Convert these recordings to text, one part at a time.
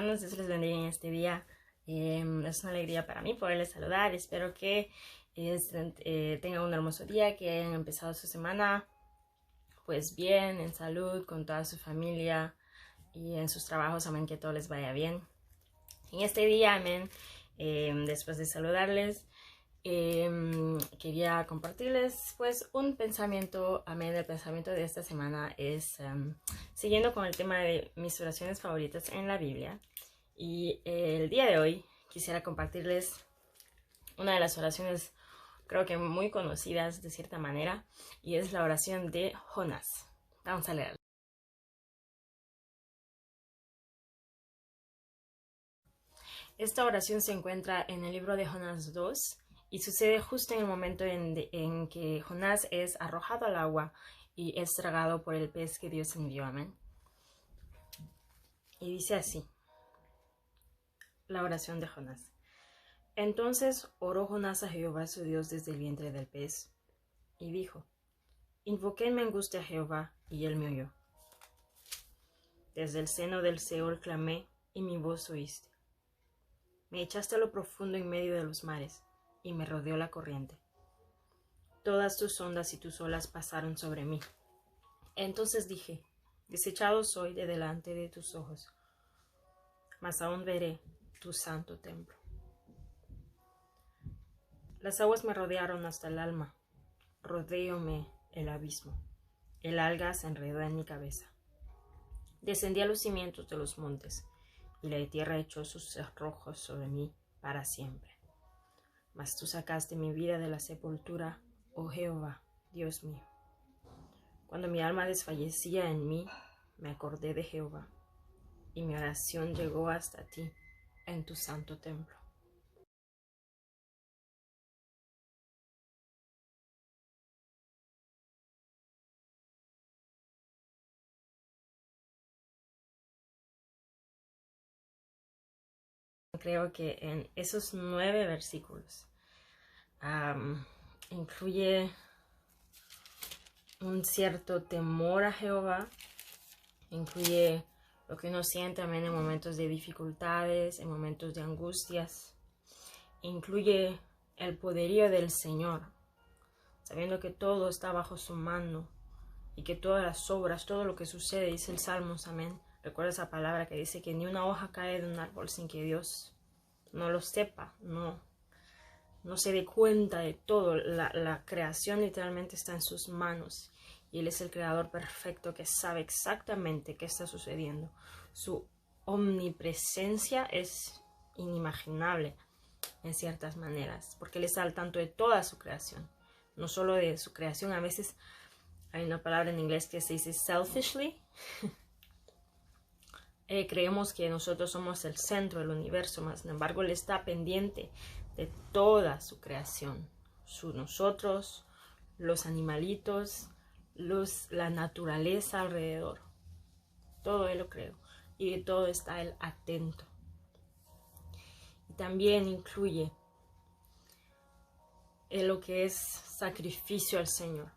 hermanos, Dios les bendiga en este día. Es una alegría para mí poderles saludar. Espero que tengan un hermoso día, que hayan empezado su semana pues bien, en salud, con toda su familia y en sus trabajos. Amén, que todo les vaya bien. En este día, amén, después de saludarles, quería compartirles pues un pensamiento. Amén. El pensamiento de esta semana es siguiendo con el tema de mis oraciones favoritas en la Biblia, y el día de hoy quisiera compartirles una de las oraciones, creo que muy conocidas de cierta manera, y es la oración de Jonás. Vamos a leerla. Esta oración se encuentra en el libro de Jonás 2 y sucede justo en el momento en que Jonás es arrojado al agua y es tragado por el pez que Dios envió. Amén. Y dice así la oración de Jonás. Entonces oró Jonás a Jehová su Dios desde el vientre del pez y dijo: Invoqué en mi angustia a Jehová, y él me oyó. Desde el seno del Seol clamé, y mi voz oíste. Me echaste a lo profundo en medio de los mares, y me rodeó la corriente. Todas tus ondas y tus olas pasaron sobre mí. Entonces dije: desechado soy de delante de tus ojos, mas aún veré tu santo templo. Las aguas me rodearon hasta el alma, rodeóme el abismo. El alga se enredó en mi cabeza. Descendí a los cimientos de los montes, y la tierra echó sus cerrojos sobre mí para siempre. Mas tú sacaste mi vida de la sepultura, oh Jehová, Dios mío. Cuando mi alma desfallecía en mí, me acordé de Jehová, y mi oración llegó hasta ti en tu santo templo. Creo que en esos 9 versículos incluye un cierto temor a Jehová, incluye lo que uno siente también en momentos de dificultades, en momentos de angustias, incluye el poderío del Señor, sabiendo que todo está bajo su mano y que todas las obras, todo lo que sucede, dice el Salmos, amén. Recuerda esa palabra que dice que ni una hoja cae de un árbol sin que Dios no lo sepa, no se dé cuenta de todo. La creación literalmente está en sus manos, y Él es el creador perfecto que sabe exactamente qué está sucediendo. Su omnipresencia es inimaginable en ciertas maneras, porque Él está al tanto de toda su creación, no solo de su creación. A veces hay una palabra en inglés que se dice selfishly. Creemos que nosotros somos el centro del universo, mas sin embargo Él está pendiente de toda su creación. Nosotros, los animalitos, la naturaleza alrededor. Todo Él lo creó, y de todo está Él atento. Y también incluye lo que es sacrificio al Señor.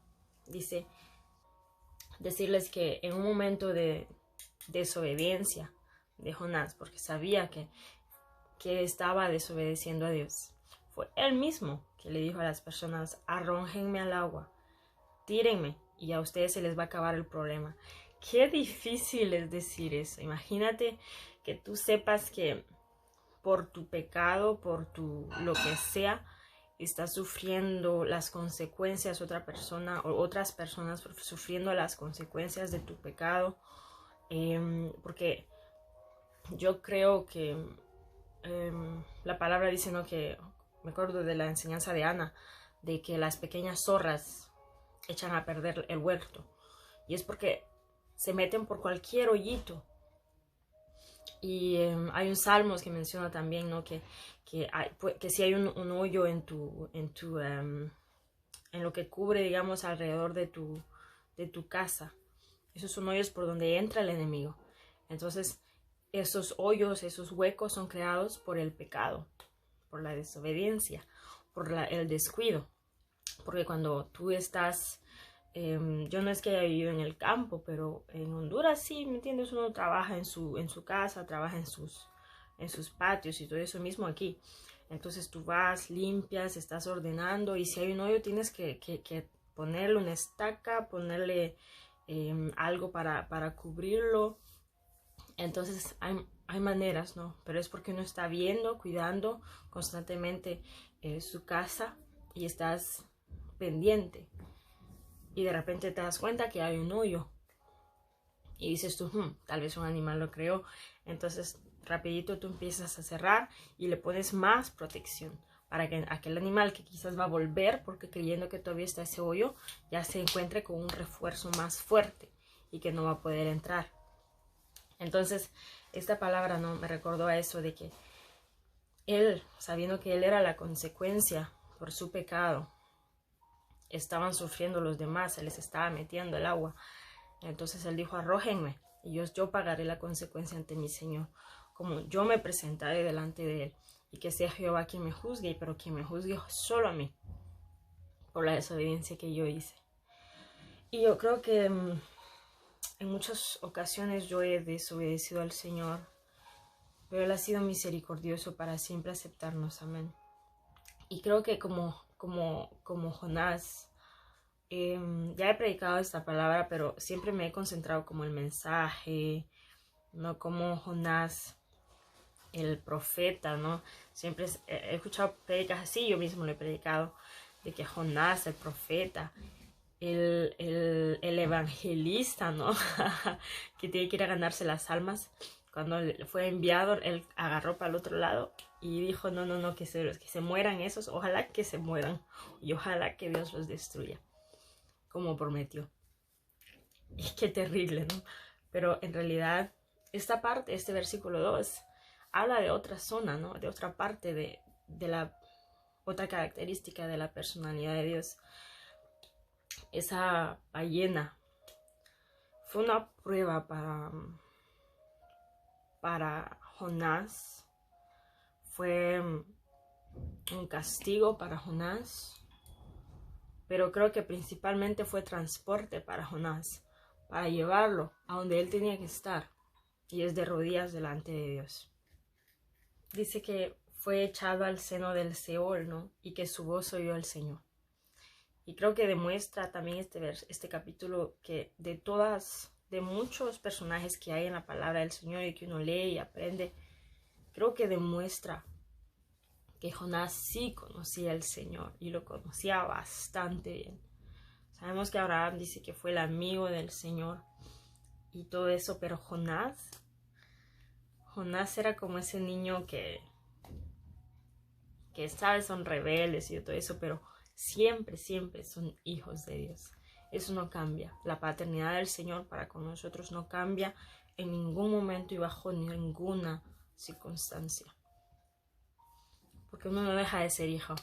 Decirles que en un momento de desobediencia de Jonás, porque sabía que estaba desobedeciendo a Dios, fue él mismo que le dijo a las personas: arrójenme al agua, tírenme, y a ustedes se les va a acabar el problema. Qué difícil es decir eso. Imagínate que tú sepas que por tu pecado, por lo que sea, está sufriendo las consecuencias otra persona, o otras personas sufriendo las consecuencias de tu pecado. Porque yo creo que la palabra dice, ¿no?, que me acuerdo de la enseñanza de Ana, de que las pequeñas zorras echan a perder el huerto, y es porque se meten por cualquier hoyito. Y hay un salmos que menciona también, ¿no?, que si hay un hoyo en lo que cubre, digamos, alrededor de tu casa, esos son hoyos por donde entra el enemigo. Entonces esos hoyos, esos huecos son creados por el pecado, por la desobediencia, por el descuido. Porque cuando tú estás, yo no es que haya vivido en el campo, pero en Honduras sí, ¿me entiendes? Uno trabaja en su casa, trabaja en sus en sus patios y todo eso mismo aquí. Entonces tú vas, limpias, estás ordenando y si hay un hoyo tienes que ponerle una estaca, ponerle algo para cubrirlo. Entonces hay maneras, ¿no? Pero es porque uno está viendo, cuidando constantemente su casa y estás pendiente. Y de repente te das cuenta que hay un hoyo. Y dices tú, tal vez un animal lo creó. Entonces rapidito tú empiezas a cerrar y le pones más protección. Para que aquel animal que quizás va a volver, porque creyendo que todavía está ese hoyo, ya se encuentre con un refuerzo más fuerte y que no va a poder entrar. Entonces, esta palabra no me recordó a eso de que él, sabiendo que él era la consecuencia por su pecado, estaban sufriendo los demás, se les estaba metiendo el agua. Entonces él dijo, arrójenme y yo pagaré la consecuencia ante mi Señor, como yo me presentaré delante de él, y que sea Jehová quien me juzgue, pero quien me juzgue solo a mí, por la desobediencia que yo hice. Y yo creo que en muchas ocasiones yo he desobedecido al Señor, pero Él ha sido misericordioso para siempre aceptarnos, amén. Y creo que como Jonás, ya he predicado esta palabra, pero siempre me he concentrado como el mensaje, no como Jonás, el profeta, ¿no? Siempre he escuchado predicas así, yo mismo lo he predicado, de que Jonás, el profeta, el evangelista, ¿no? Que tiene que ir a ganarse las almas. Cuando fue enviado, él agarró para el otro lado y dijo, no, que se mueran esos, ojalá que se mueran y ojalá que Dios los destruya, como prometió. Y qué terrible, ¿no? Pero en realidad, esta parte, este versículo 2, habla de otra zona, ¿no? De otra parte de la otra característica de la personalidad de Dios. Esa ballena fue una prueba para Jonás, fue un castigo para Jonás, pero creo que principalmente fue transporte para Jonás, para llevarlo a donde él tenía que estar, y es de rodillas delante de Dios. Dice que fue echado al seno del Seol, ¿no? Y que su voz oyó al Señor. Y creo que demuestra también este capítulo que de muchos personajes que hay en la palabra del Señor y que uno lee y aprende, creo que demuestra que Jonás sí conocía al Señor y lo conocía bastante bien. Sabemos que Abraham dice que fue el amigo del Señor y todo eso, pero Jonás era como ese niño que sabes, son rebeldes y todo eso, pero siempre son hijos de Dios. Eso no cambia. La paternidad del Señor para con nosotros no cambia en ningún momento y bajo ninguna circunstancia. Porque uno no deja de ser hijo.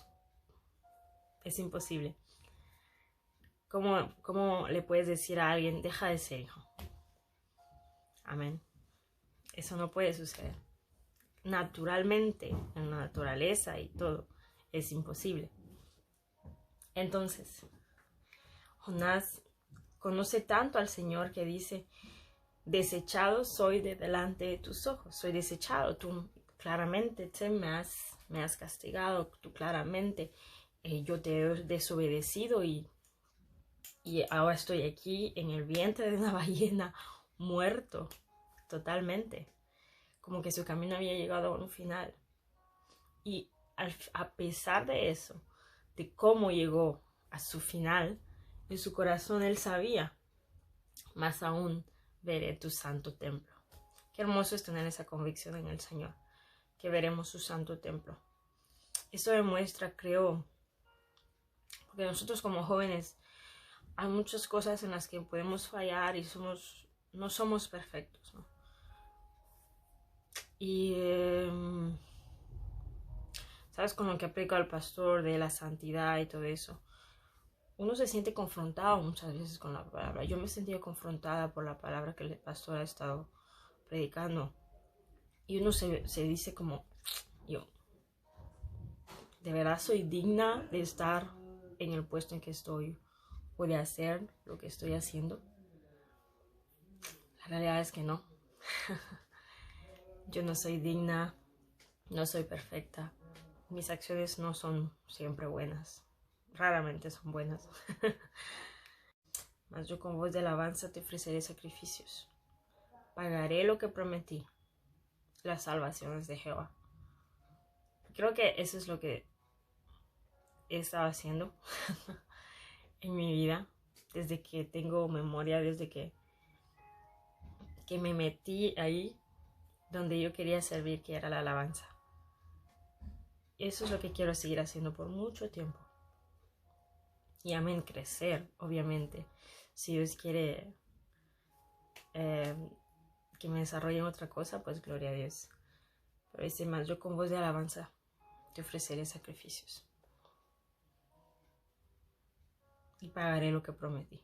Es imposible. ¿Cómo le puedes decir a alguien, deja de ser hijo? Amén. Eso no puede suceder. Naturalmente, en la naturaleza y todo, es imposible. Entonces, Jonás conoce tanto al Señor que dice, desechado soy de delante de tus ojos, soy desechado, tú claramente me has castigado, tú claramente yo te he desobedecido y ahora estoy aquí en el vientre de una ballena, muerto totalmente, como que su camino había llegado a un final. Y a pesar de eso, de cómo llegó a su final, en su corazón él sabía, más aún veré tu santo templo. Qué hermoso es tener esa convicción en el Señor, que veremos su santo templo. Eso demuestra, creo, porque nosotros como jóvenes hay muchas cosas en las que podemos fallar y no somos perfectos, ¿no? Y sabes, con lo que aplica el pastor de la santidad y todo eso, uno se siente confrontado muchas veces con la palabra. Yo me he sentido confrontada por la palabra que el pastor ha estado predicando. Y uno se dice como, yo, ¿de verdad soy digna de estar en el puesto en que estoy o de hacer lo que estoy haciendo? La realidad es que no. Yo no soy digna No soy perfecta. Mis acciones no son siempre buenas. Raramente son buenas. Mas yo con voz de alabanza te ofreceré sacrificios. Pagaré lo que prometí. Las salvaciones de Jehová. Creo que eso es lo que he estado haciendo en mi vida. Desde que tengo memoria, desde que me metí ahí donde yo quería servir, que era la alabanza. Eso es lo que quiero seguir haciendo por mucho tiempo. Y amén, crecer, obviamente. Si Dios quiere que me desarrolle en otra cosa, pues gloria a Dios. Pero dice más, yo con voz de alabanza te ofreceré sacrificios. Y pagaré lo que prometí.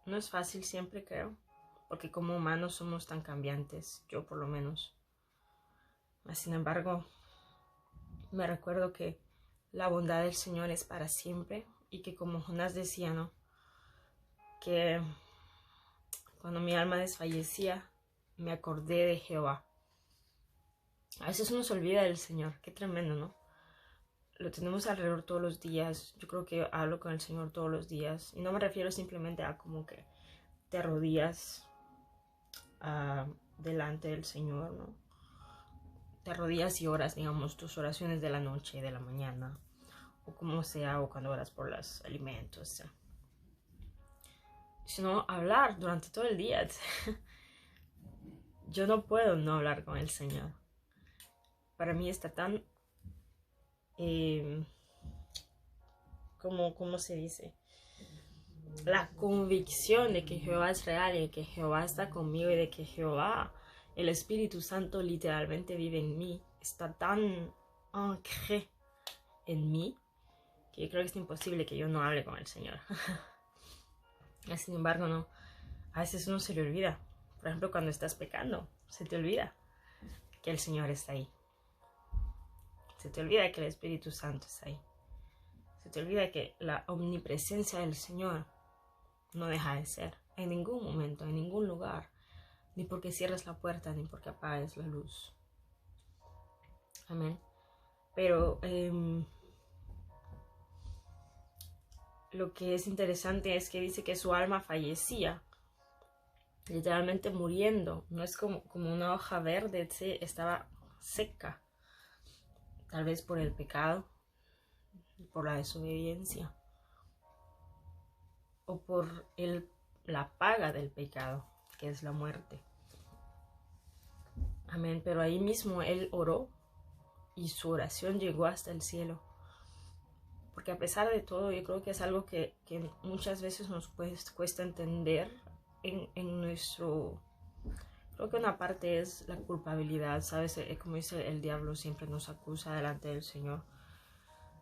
No es fácil siempre, creo. Porque como humanos somos tan cambiantes. Yo por lo menos. Sin embargo, me recuerdo que la bondad del Señor es para siempre. Y que como Jonás decía, ¿no? Que cuando mi alma desfallecía, me acordé de Jehová. A veces uno se olvida del Señor. Qué tremendo, ¿no? Lo tenemos alrededor todos los días. Yo creo que hablo con el Señor todos los días. Y no me refiero simplemente a como que te arrodillas delante del Señor, ¿no? Te arrodillas y oras, digamos, tus oraciones de la noche, de la mañana, o como sea, o cuando oras por los alimentos, ¿sí? Sino hablar durante todo el día. Yo no puedo no hablar con el Señor. Para mí está tan... ¿cómo se dice? La convicción de que Jehová es real y de que Jehová está conmigo y de que Jehová, el Espíritu Santo, literalmente vive en mí, está tan ancré en mí que yo creo que es imposible que yo no hable con el Señor. Sin embargo, no. A veces uno se le olvida. Por ejemplo, cuando estás pecando, se te olvida que el Señor está ahí. Se te olvida que el Espíritu Santo está ahí. Se te olvida que la omnipresencia del Señor no deja de ser en ningún momento, en ningún lugar, ni porque cierres la puerta, ni porque apagues la luz. Amén. Pero lo que es interesante es que dice que su alma fallecía, literalmente muriendo. No es como una hoja verde, estaba seca, tal vez por el pecado, por la desobediencia, o por la paga del pecado, que es la muerte. Amén. Pero ahí mismo él oró y su oración llegó hasta el cielo. Porque a pesar de todo, yo creo que es algo que muchas veces nos cuesta entender en nuestro... Creo que una parte es la culpabilidad, ¿sabes? Como dice el diablo, siempre nos acusa delante del Señor.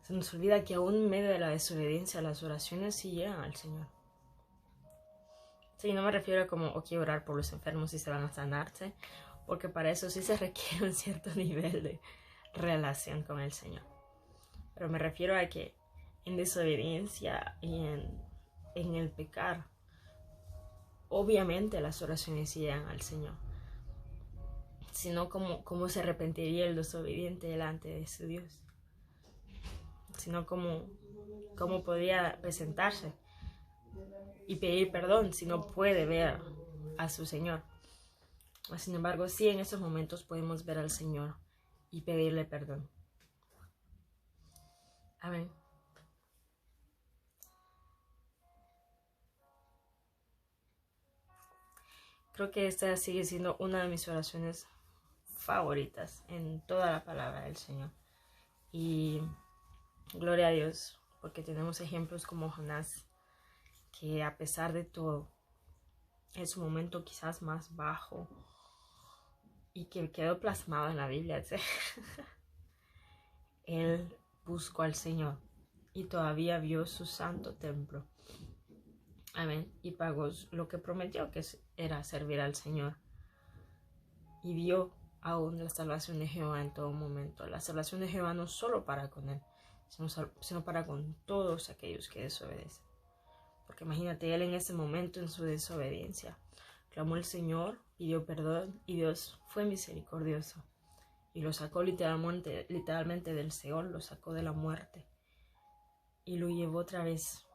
Se nos olvida que aún en medio de la desobediencia, las oraciones sí llegan al Señor. Sí, no me refiero a como, orar por los enfermos y se van a sanarse, porque para eso sí se requiere un cierto nivel de relación con el Señor. Pero me refiero a que en desobediencia y en el pecar, obviamente las oraciones llegan al Señor. Si no, ¿cómo se arrepentiría el desobediente delante de su Dios? Si no, ¿cómo podría presentarse y pedir perdón si no puede ver a su Señor? Sin embargo, sí, en esos momentos podemos ver al Señor y pedirle perdón. Amén. Creo que esta sigue siendo una de mis oraciones favoritas en toda la palabra del Señor. Y gloria a Dios, porque tenemos ejemplos como Jonás, que a pesar de todo, en su momento quizás más bajo, y que quedó plasmado en la Biblia, ¿sí? Él buscó al Señor y todavía vio su santo templo. Amén. Y pagó lo que prometió, que era servir al Señor. Y vio aún la salvación de Jehová en todo momento. La salvación de Jehová no solo para con él, sino para con todos aquellos que desobedecen. Porque imagínate, él en ese momento, en su desobediencia, clamó el Señor, pidió perdón y Dios fue misericordioso y lo sacó literalmente del Seol, lo sacó de la muerte y lo llevó otra vez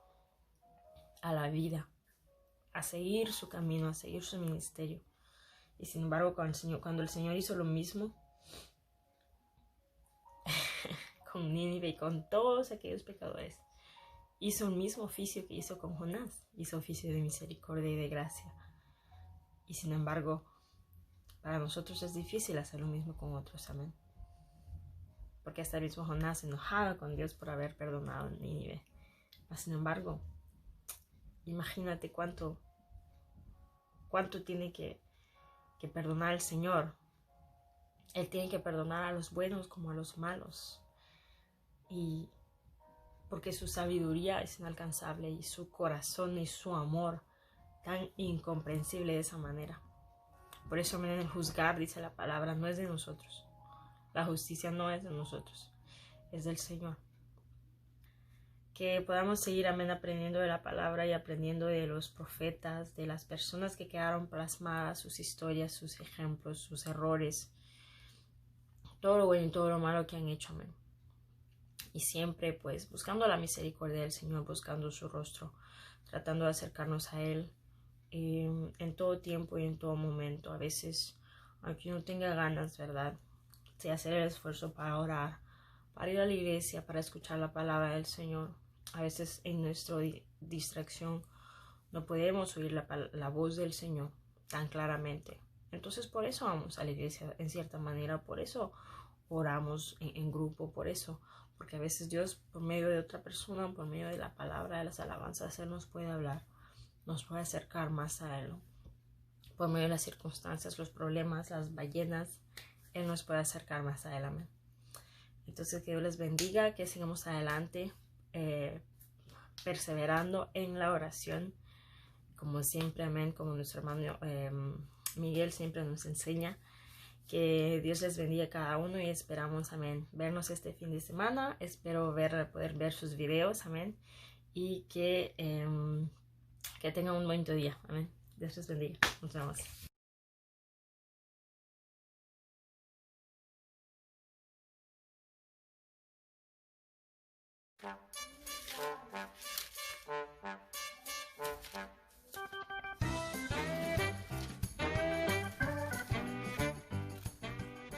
a la vida, a seguir su camino, a seguir su ministerio. Y sin embargo, cuando el Señor hizo lo mismo con Nínive y con todos aquellos pecadores, hizo el mismo oficio que hizo con Jonás, hizo oficio de misericordia y de gracia. Y sin embargo, para nosotros es difícil hacer lo mismo con otros, amén. Porque hasta el mismo Jonás se enojaba con Dios por haber perdonado a Nínive. Mas, sin embargo, imagínate cuánto tiene que perdonar el Señor. Él tiene que perdonar a los buenos como a los malos. Y porque su sabiduría es inalcanzable y su corazón y su amor tan incomprensible de esa manera. Por eso, en el juzgar, dice la palabra, no es de nosotros. La justicia no es de nosotros, es del Señor. Que podamos seguir, amén, aprendiendo de la palabra y aprendiendo de los profetas, de las personas que quedaron plasmadas, sus historias, sus ejemplos, sus errores, todo lo bueno y todo lo malo que han hecho, amén. Y siempre, pues, buscando la misericordia del Señor, buscando su rostro, tratando de acercarnos a Él en todo tiempo y en todo momento. A veces, aunque uno tenga ganas, ¿verdad?, de hacer el esfuerzo para orar, para ir a la iglesia, para escuchar la palabra del Señor. A veces en nuestra distracción no podemos oír la voz del Señor tan claramente. Entonces por eso vamos a la iglesia en cierta manera, por eso oramos en grupo, por eso. Porque a veces Dios, por medio de otra persona, por medio de la palabra, de las alabanzas, Él nos puede hablar, nos puede acercar más a Él. Por medio de las circunstancias, los problemas, las ballenas, Él nos puede acercar más a Él. Amén. Entonces, que Dios les bendiga, que sigamos adelante, perseverando en la oración, como siempre, amén, como nuestro hermano Miguel siempre nos enseña. Que Dios les bendiga a cada uno y esperamos, amén, vernos este fin de semana. Espero poder ver sus videos, amén, y que tengan un bonito día, amén. Dios les bendiga. Nos vemos.